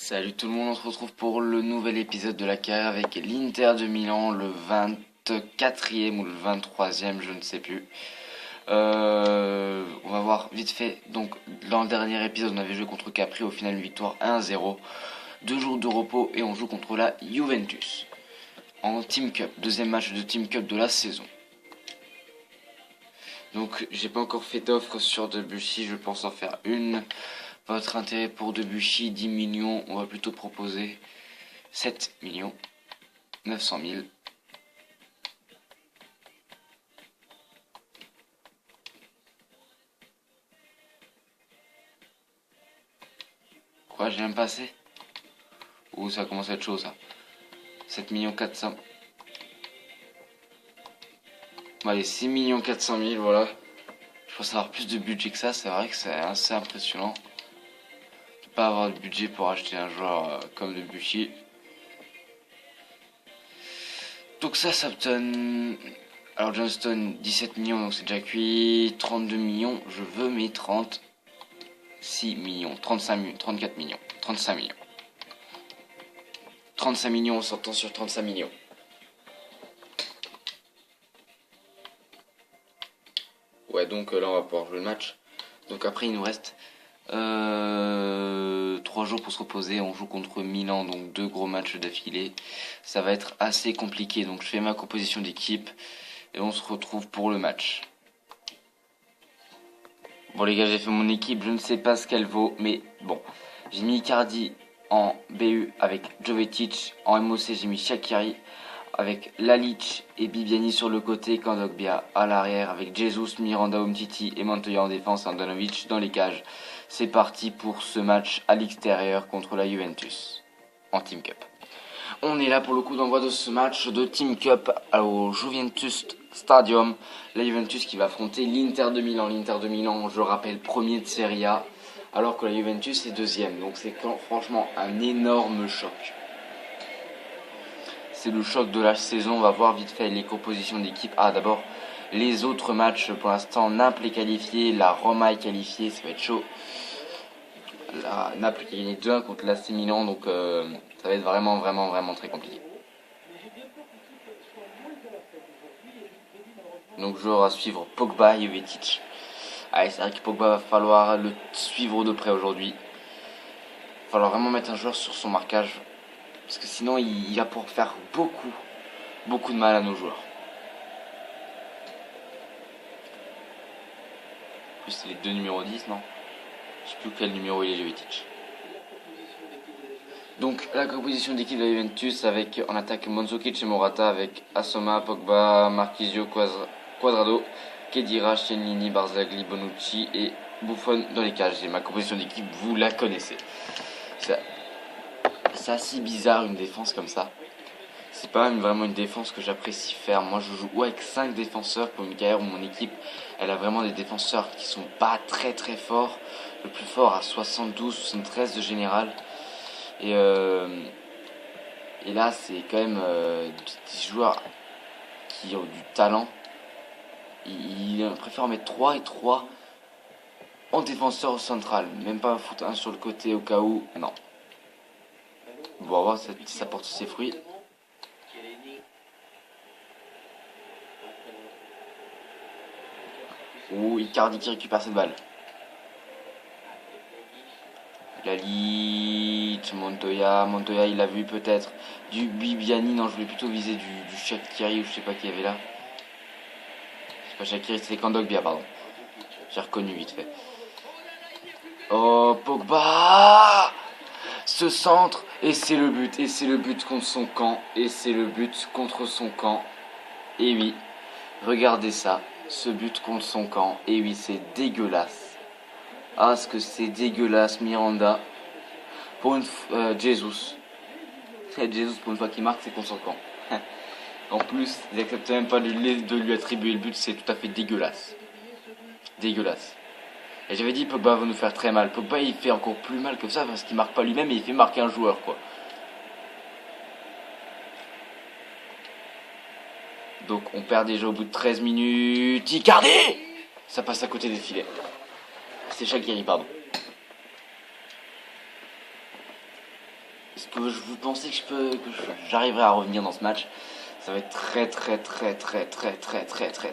Salut tout le monde, on se retrouve pour le nouvel épisode de la carrière avec l'Inter de Milan, le 24e ou le 23e, je ne sais plus. On va voir vite fait. Donc, dans le dernier épisode, on avait joué contre Capri, au final une victoire 1-0. 2 jours de repos et on joue contre la Juventus. En Team Cup, deuxième match de Team Cup de la saison. Donc, j'ai pas encore fait d'offre sur Debuchy, je pense en faire une. Votre intérêt pour Debuchy, 10 millions, on va plutôt proposer 7 millions 900 000. Quoi, j'ai même pas assez? Ouh, ça commence à être chaud ça. 7 millions 400. Bon, allez, 6 millions 400 000, voilà. Je pense avoir plus de budget que ça, c'est vrai que c'est assez impressionnant. De pas avoir de budget pour acheter un joueur comme Debuchy. Donc ça me donne... Alors Johnston, 17 millions, donc c'est déjà cuit. 32 millions, je veux mes 36 millions, 35 millions, 34 millions, 35 millions. 35 millions, on s'entend sur 35 millions. Ouais, donc là on va pouvoir jouer le match. Donc après il nous reste 3 jours pour se reposer. On joue contre Milan, donc 2 gros matchs d'affilée. Ça va être assez compliqué, donc je fais ma composition d'équipe et on se retrouve pour le match. Bon les gars, j'ai fait mon équipe, je ne sais pas ce qu'elle vaut, mais bon. J'ai mis Icardi en BU avec Jovetic, en MOC j'ai mis Shaqiri avec Lalic et Bibiani sur le côté, Kondogbia à l'arrière avec Jesus, Miranda, Umtiti et Montoya en défense, Andanovic dans les cages. C'est parti pour ce match à l'extérieur contre la Juventus en Team Cup. On est là pour le coup d'envoi de ce match de Team Cup au Juventus Stadium. La Juventus qui va affronter l'Inter de Milan. L'Inter de Milan, je rappelle, premier de Serie A, alors que la Juventus est deuxième. Donc c'est franchement un énorme choc. C'est le choc de la saison. On va voir vite fait les compositions d'équipe. Ah, d'abord, les autres matchs pour l'instant. Naples est qualifié, la Roma est qualifiée, ça va être chaud. La Naples qui a gagné 2-1 contre l'AC Milan, donc ça va être vraiment très compliqué. Donc joueur à suivre, Pogba, Jovetic. Allez, c'est vrai que Pogba va falloir le suivre de près aujourd'hui. Il va falloir vraiment mettre un joueur sur son marquage. Parce que sinon il va pouvoir faire beaucoup de mal à nos joueurs. En plus c'est les deux numéros 10, non? Je sais plus quel numéro il est, Jovetic. Donc la composition d'équipe de la Juventus avec en attaque Mandzukic et Morata avec Assoma, Pogba, Marquisio, Quadrado, Khedira, Chiellini, Barzagli, Bonucci et Buffon dans les cages. Et ma composition d'équipe, vous la connaissez. C'est assez bizarre une défense comme ça. C'est pas vraiment une défense que j'apprécie faire. Moi je joue avec 5 défenseurs pour une carrière où mon équipe elle a vraiment des défenseurs qui sont pas très forts. Le plus fort à 72-73 de général. Et là c'est quand même des joueurs qui ont du talent. Il préfère en mettre 3 et 3 en défenseur central. Même pas foutre un sur le côté au cas où. Non. Bon, on va voir si ça porte ses fruits. Ouh, Icardi qui récupère cette balle. Lalic, Montoya il a vu peut-être du Bibiani, non je voulais plutôt viser du Shaqiri ou je sais pas qui y avait là. C'est pas Shaqiri, c'était Kondogbia, pardon. J'ai reconnu vite fait. Oh Pogba, ce centre, et c'est le but contre son camp, et oui, regardez ça, ce but contre son camp, et oui c'est dégueulasse. Ah, ce que c'est dégueulasse, Miranda. Pour une Jesus. Jesus, pour une fois qu'il marque, c'est contre son camp. En plus, ils n'acceptent même pas de lui attribuer le but, c'est tout à fait dégueulasse. Dégueulasse. Et j'avais dit, Pogba va nous faire très mal. Pogba, il fait encore plus mal que ça parce qu'il marque pas lui-même et il fait marquer un joueur, quoi. Donc, on perd déjà au bout de 13 minutes. Icardi! Ça passe à côté des filets. C'est Shaqiri, pardon. Est-ce que vous pensez que j'arriverai à revenir dans ce match? Ça va être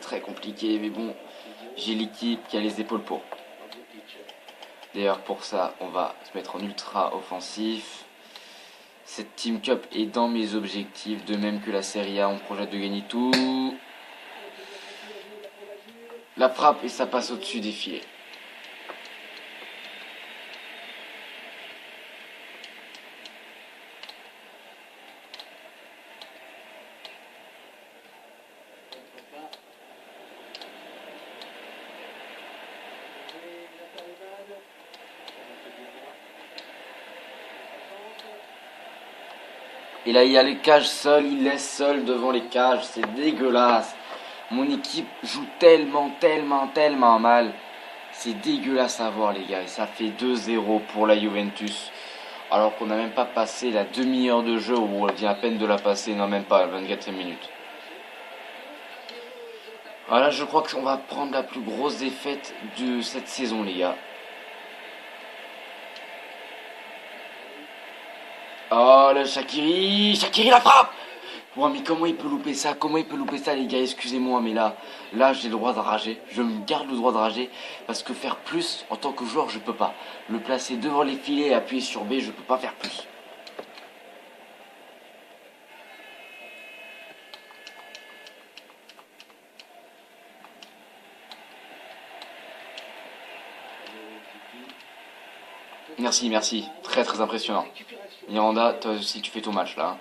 très compliqué, mais bon, j'ai l'équipe qui a les épaules pour. D'ailleurs, pour ça, on va se mettre en ultra offensif. Cette Team Cup est dans mes objectifs, de même que la Serie A, on projette de gagner tout. La frappe et ça passe au-dessus des filets. Et là, il y a les cages seuls, il laisse seul devant les cages, c'est dégueulasse. Mon équipe joue tellement mal. C'est dégueulasse à voir, les gars. Et ça fait 2-0 pour la Juventus. Alors qu'on n'a même pas passé la demi-heure de jeu, où elle vient à peine de la passer, non même pas, la 24e minute. Voilà, je crois qu'on va prendre la plus grosse défaite de cette saison, les gars. Oh, le Shaqiri la frappe! Ouais, mais comment il peut louper ça? Comment il peut louper ça, les gars? Excusez-moi, mais là, j'ai le droit de rager. Je me garde le droit de rager parce que faire plus en tant que joueur, je peux pas. Le placer devant les filets et appuyer sur B, je peux pas faire plus. Merci. Très impressionnant. Miranda, toi aussi, tu fais ton match là.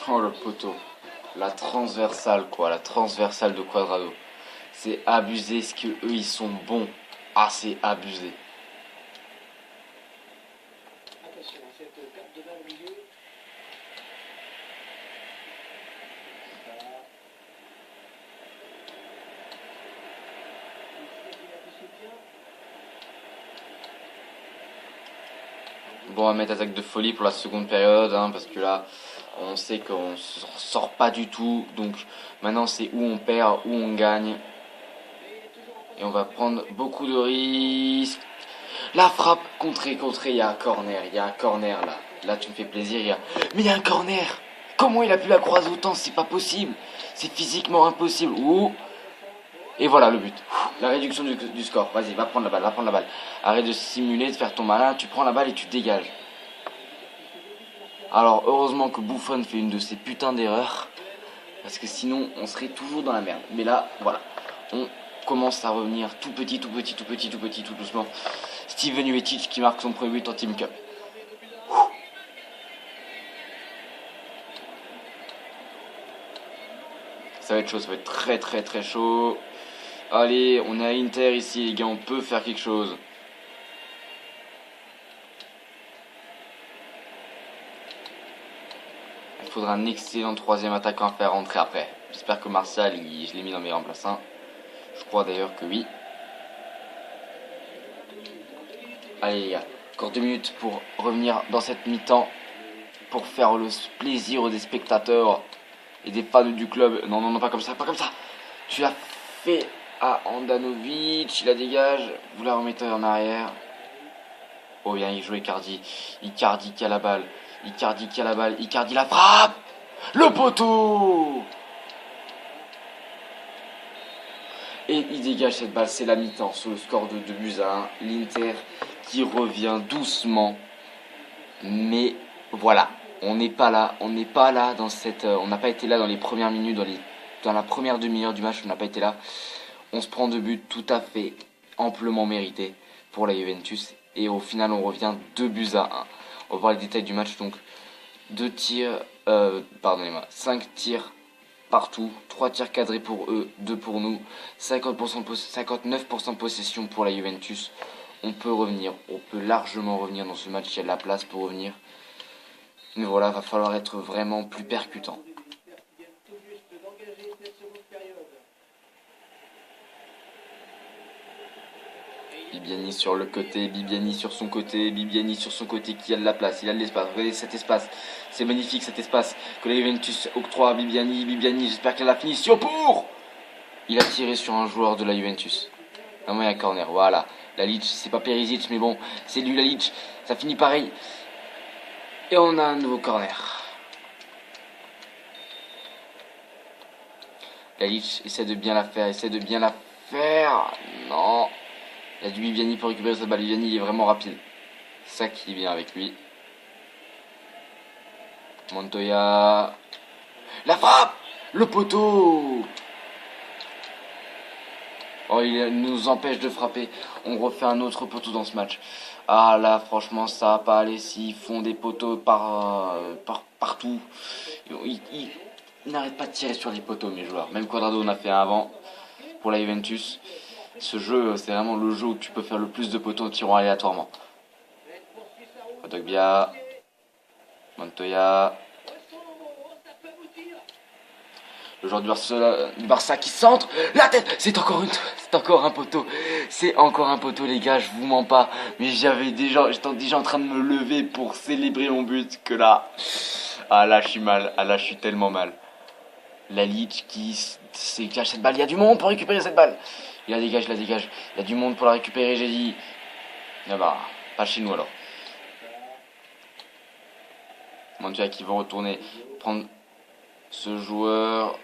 Oh le poteau. La transversale quoi, la transversale de Quadrado. C'est abusé ce que eux ils sont bons. Ah c'est abusé. Bon, on va mettre attaque de folie pour la seconde période, hein, parce que là, on sait qu'on ne sort pas du tout. Donc maintenant, c'est où on perd, où on gagne. Et on va prendre beaucoup de risques. La frappe, contrée, il y a un corner là. Là, tu me fais plaisir, Mais il y a un corner. Comment il a pu la croiser autant? C'est pas possible. C'est physiquement impossible. Ouh. Et voilà le but. La réduction du score. Vas-y, va prendre la balle. Arrête de simuler, de faire ton malin. Tu prends la balle et tu dégages. Alors, heureusement que Buffon fait une de ces putains d'erreurs. Parce que sinon, on serait toujours dans la merde. Mais là, voilà. On commence à revenir tout petit, tout doucement. Steven Jovetic qui marque son premier but en Team Cup. Ça va être chaud, ça va être très chaud. Allez, on est à Inter ici, les gars, on peut faire quelque chose. Il faudra un excellent troisième attaquant à faire rentrer après. J'espère que Martial, je l'ai mis dans mes remplaçants. Je crois d'ailleurs que oui. Allez les gars, encore 2 minutes pour revenir dans cette mi-temps. Pour faire le plaisir des spectateurs et des fans du club. Non, pas comme ça. Tu l'as fait à Andanovic, il la dégage. Vous la remettez en arrière. Oh bien, il joue Icardi. Icardi qui a la balle. Icardi la frappe. Le poteau. Et il dégage cette balle, c'est la mi-temps sur le score de 2-1. L'Inter qui revient doucement. Mais voilà, on n'est pas là dans cette... on n'a pas été là dans les premières minutes, dans la première demi-heure du match, on n'a pas été là. On se prend 2 buts tout à fait amplement mérités pour la Juventus. Et au final, on revient 2-1. On va voir les détails du match. Donc, 5 tirs partout, 3 tirs cadrés pour eux, 2 pour nous, 59% de possession pour la Juventus. On peut largement revenir dans ce match, il y a de la place pour revenir. Mais voilà, va falloir être vraiment plus percutant. Bibiani sur le côté, Bibiani sur son côté, Bibiani sur son côté qui a de la place, il a de l'espace. Regardez cet espace, c'est magnifique cet espace que la Juventus octroie à Bibiani. Bibiani, j'espère qu'elle a la finition pour. Il a tiré sur un joueur de la Juventus. Un moyen corner, voilà. Lalic, c'est pas Perisic, mais bon, c'est lui Lalic. Ça finit pareil. Et on a un nouveau corner. Lalic essaie de bien la faire, Non. Il y a du Bibiani pour récupérer cette balle. Bibiani, il est vraiment rapide. C'est ça qui est bien avec lui. Montoya. La frappe. Le poteau. Oh, il nous empêche de frapper. On refait un autre poteau dans ce match. Ah là, franchement, ça va pas aller s'ils font des poteaux partout. Ils n'arrêtent pas de tirer sur les poteaux, mes joueurs. Même Quadrado en a fait un avant pour la Juventus. Ce jeu, c'est vraiment le jeu où tu peux faire le plus de poteaux en tirant aléatoirement. Dogbia, Montoya. Le joueur du Barça qui centre. La tête. C'est encore un poteau. C'est encore un poteau, les gars. Je vous mens pas. Mais j'étais déjà en train de me lever pour célébrer mon but. Que là. Ah là, je suis mal. Ah là, je suis tellement mal. Lalic qui dégage cette balle. Il y a du monde pour récupérer cette balle. Il la dégage. Il y a du monde pour la récupérer, j'ai dit. Ah bah, pas chez nous alors. Montoya qui veut retourner prendre ce joueur.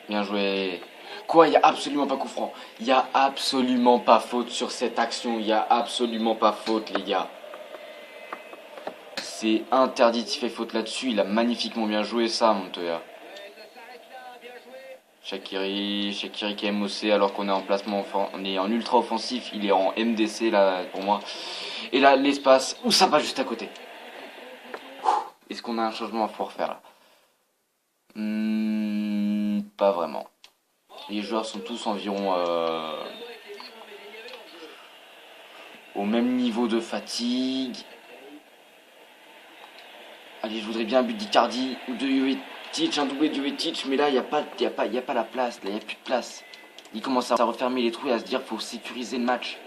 Bien joué. Quoi, il n'y a absolument pas coup franc. Il n'y a absolument pas faute sur cette action. Il n'y a absolument pas faute, les gars. C'est interdit de faire faute là-dessus. Il a magnifiquement bien joué ça, Montoya. Shaqiri qui est MOC alors qu'on est en placement, on est en ultra offensif, il est en MDC là pour moi. Et là l'espace, où ça va juste à côté. Est-ce qu'on a un changement à pouvoir faire là? Pas vraiment. Les joueurs sont tous environ au même niveau de fatigue. Allez, je voudrais bien un but d'Icardi ou de Jovetic, un doublé de Jovetic, mais là, il n'y a pas la place, là, il n'y a plus de place. Il commence à refermer les trous et à se dire faut sécuriser le match.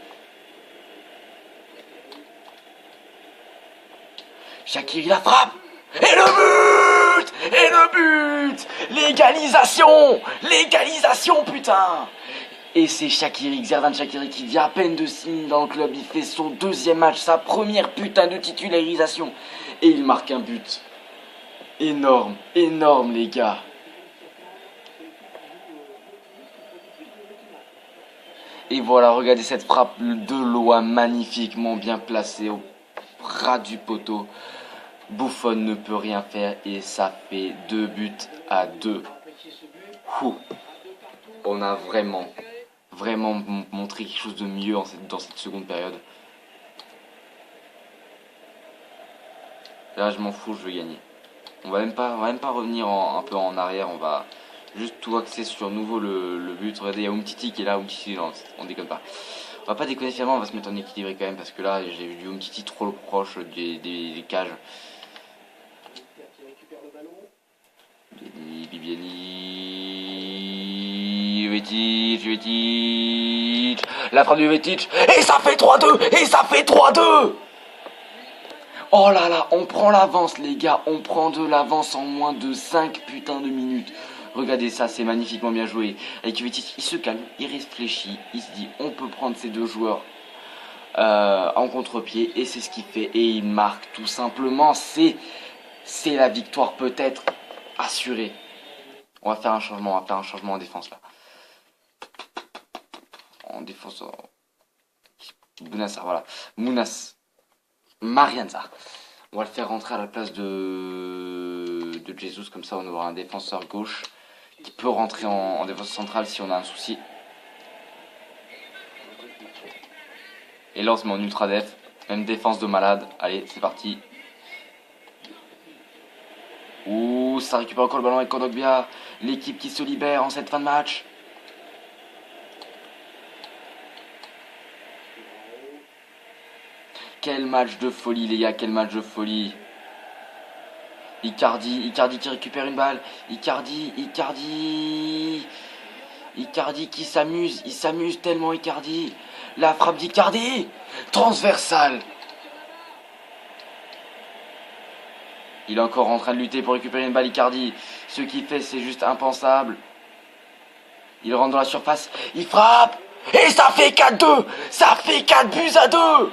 Shaqiri la frappe. Et le but. Et le but. L'égalisation, putain. Et c'est Xherdan Shaqiri qui vient à peine de signer dans le club. Il fait son deuxième match, sa première putain de titularisation. Et il marque un but. Énorme, les gars. Et voilà, regardez cette frappe de Loa magnifiquement bien placée au ras du poteau. Buffon ne peut rien faire et ça fait 2-2. On a vraiment montré quelque chose de mieux dans cette seconde période. Là, je m'en fous, je veux gagner. On va même pas revenir un peu en arrière, on va juste tout axer sur nouveau le but. Regardez, il y a Umtiti qui est là, Umtiti, non, on déconne pas. On va pas déconner finalement, on va se mettre en équilibré quand même parce que là, j'ai vu du Umtiti trop proche des cages. Bibiani, Jovetic, la frappe de Jovetic, et ça fait 3-2, Oh là là, on prend l'avance les gars, on prend de l'avance en moins de 5 putains de minutes. Regardez ça, c'est magnifiquement bien joué. Avec Jovetic, il se calme, il réfléchit, il se dit on peut prendre ces deux joueurs en contre-pied et c'est ce qu'il fait et il marque tout simplement. C'est la victoire peut-être assurée. On va faire un changement en défense là. En défense, Mounassar, voilà. Marianza. On va le faire rentrer à la place de Jesus, comme ça on aura un défenseur gauche qui peut rentrer en défense centrale si on a un souci. Et là on se met en ultra def, même défense de malade. Allez, c'est parti. Ouh, ça récupère encore le ballon avec Kondogbia. L'équipe qui se libère en cette fin de match. Quel match de folie les gars, quel match de folie. Icardi qui récupère une balle. Icardi qui s'amuse, il s'amuse tellement Icardi. La frappe d'Icardi. Transversale. Il est encore en train de lutter pour récupérer une balle Icardi. Ce qu'il fait, c'est juste impensable. Il rentre dans la surface. Il frappe. Et ça fait 4-2. Ça fait 4-2.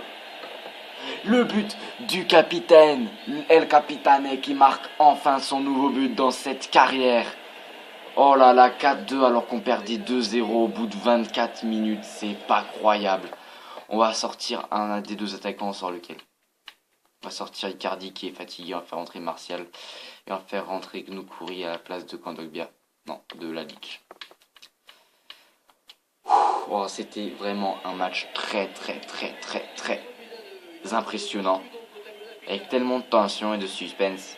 Le but du capitaine. El Capitane qui marque enfin son nouveau but dans cette carrière. Oh là là, 4-2 alors qu'on perdait 2-0 au bout de 24 minutes. C'est pas croyable. On va sortir un des deux attaquants, on sort lequel? On va sortir Icardi qui est fatigué, on va faire rentrer Martial. Et on va faire rentrer Gnoukuri à la place de Kondogbia. Non, de Lalic. Oh, c'était vraiment un match très impressionnant. Avec tellement de tension et de suspense.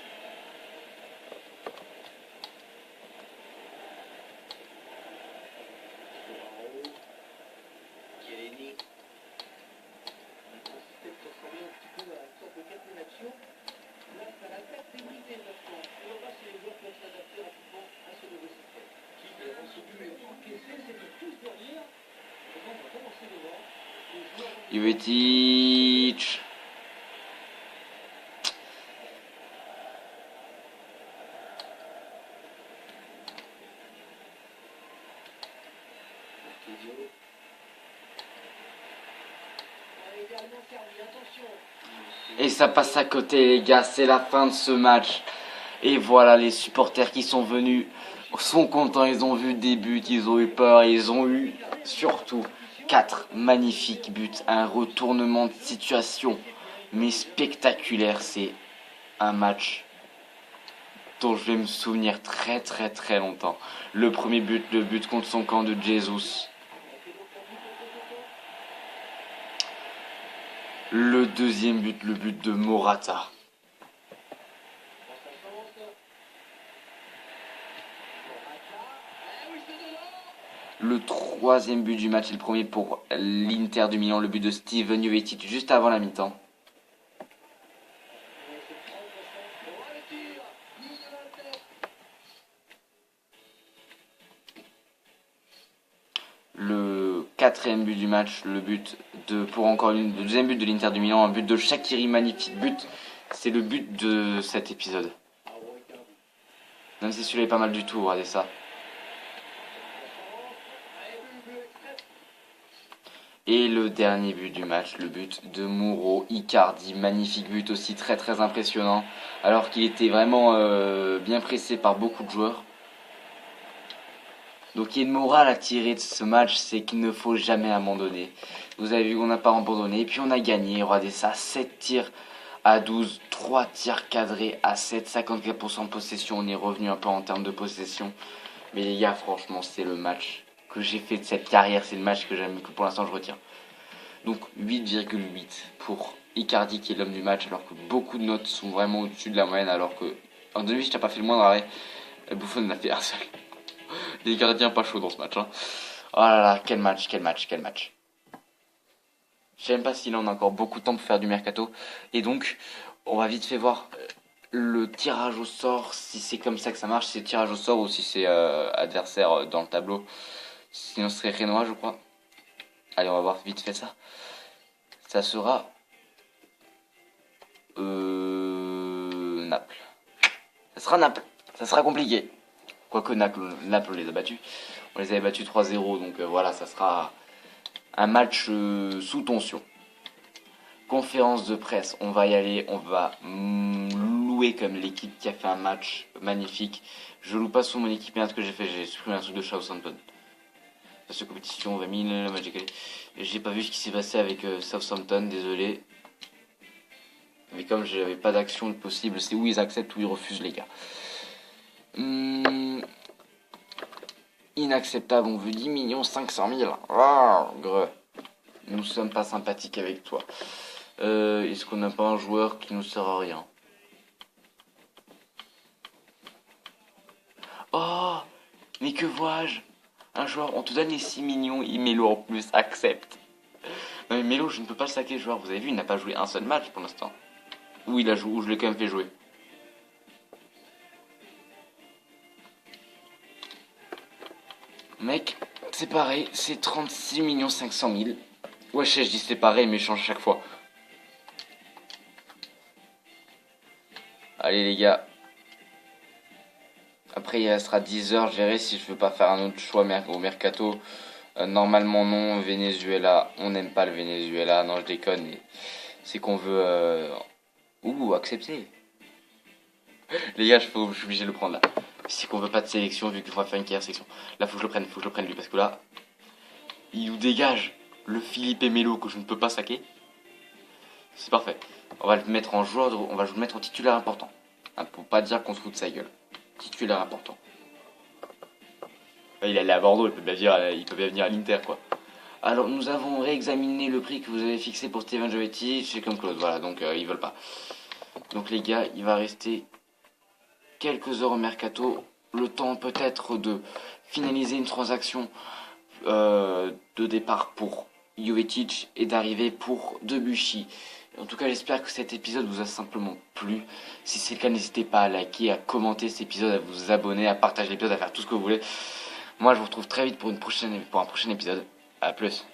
Jovetic. Et ça passe à côté les gars, c'est la fin de ce match. Et voilà les supporters qui sont venus sont contents, ils ont vu des buts, ils ont eu peur, ils ont eu surtout 4 magnifiques buts, un retournement de situation mais spectaculaire. C'est un match dont je vais me souvenir très longtemps. Le premier but, le but contre son camp de Jesus. Le deuxième but, le but de Morata. Le troisième but du match et le premier pour l'Inter du Milan, le but de Steven Jovetic juste avant la mi-temps. Le quatrième but du match, le but de le deuxième but de l'Inter du Milan, un but de Shaqiri, magnifique but. C'est le but de cet épisode. Même si celui-là est pas mal du tout, regardez ça. Et le dernier but du match, le but de Mouro Icardi, magnifique but aussi, très impressionnant, alors qu'il était vraiment bien pressé par beaucoup de joueurs. Donc il y a une morale à tirer de ce match, c'est qu'il ne faut jamais abandonner. Vous avez vu qu'on n'a pas abandonné, et puis on a gagné, regardez ça, 7 tirs à 12, 3 tirs cadrés à 7, 54% de possession, on est revenu un peu en termes de possession. Mais les gars, franchement, c'est le match que j'ai fait de cette carrière, c'est le match que pour l'instant je retiens. Donc 8,8 pour Icardi qui est l'homme du match, alors que beaucoup de notes sont vraiment au-dessus de la moyenne, alors que en demi je t'ai pas fait le moindre arrêt. Buffon en a fait un seul. Les gardiens pas chauds dans ce match. Hein. Oh là là, quel match. Je sais même pas s'il en a encore beaucoup de temps pour faire du mercato. Et donc, on va vite fait voir le tirage au sort, si c'est comme ça que ça marche, si c'est tirage au sort ou si c'est adversaire dans le tableau. Sinon ce serait Renoir je crois. Allez, on va voir vite fait ça. Ça sera Naples. Ça sera Naples. Ça sera compliqué. Quoique Naples on les a battus. On les avait battus 3-0, donc voilà, ça sera un match sous tension. Conférence de presse, on va y aller, on va louer comme l'équipe qui a fait un match magnifique. Je loue pas sur mon équipe, mais ce que j'ai fait, j'ai supprimé un truc de Southampton. Parce que compétition, on va mis le Magic. J'ai pas vu ce qui s'est passé avec Southampton, désolé. Mais comme j'avais pas d'action possible, c'est où ils acceptent ou ils refusent les gars. Inacceptable, on veut 10 500 000. Oh, greu. Nous sommes pas sympathiques avec toi. Est-ce qu'on n'a pas un joueur qui nous sert à rien? Oh, mais que vois-je? Un joueur, on te donne les 6 millions, et Melo en plus accepte. Non mais Melo, je ne peux pas le saquer le joueur. Vous avez vu, il n'a pas joué un seul match pour l'instant. Ou il a joué, ou je l'ai quand même fait jouer. Mec, c'est pareil, c'est 36 500 000. Ouais, je dis c'est pareil, mais je change à chaque fois. Allez les gars. Après, il restera 10 heures, je verrai si je veux pas faire un autre choix au mercato. Normalement non, Venezuela, on n'aime pas le Venezuela, non je déconne, mais c'est qu'on veut... accepter. Les gars, je suis obligé de le prendre là. C'est qu'on veut pas de sélection vu qu'il faut faire une carrière sélection. Là, faut que je le prenne lui, parce que là, il nous dégage le Philippe Melo que je ne peux pas saquer. C'est parfait. On va le mettre en on va le mettre en titulaire important. Hein, pour pas dire qu'on se fout de sa gueule. Titulaire important. Il est allé à Bordeaux, il peut bien venir à l'Inter quoi. Alors nous avons réexaminé le prix que vous avez fixé pour Steven Jovetic chez comme Claude. Voilà, donc ils veulent pas. Donc les gars, il va rester quelques heures au mercato. Le temps peut-être de finaliser une transaction de départ pour Jovetic et d'arrivée pour Debuchy. En tout cas, j'espère que cet épisode vous a simplement plu. Si c'est le cas, n'hésitez pas à liker, à commenter cet épisode, à vous abonner, à partager l'épisode, à faire tout ce que vous voulez. Moi, je vous retrouve très vite pour un prochain épisode. À plus.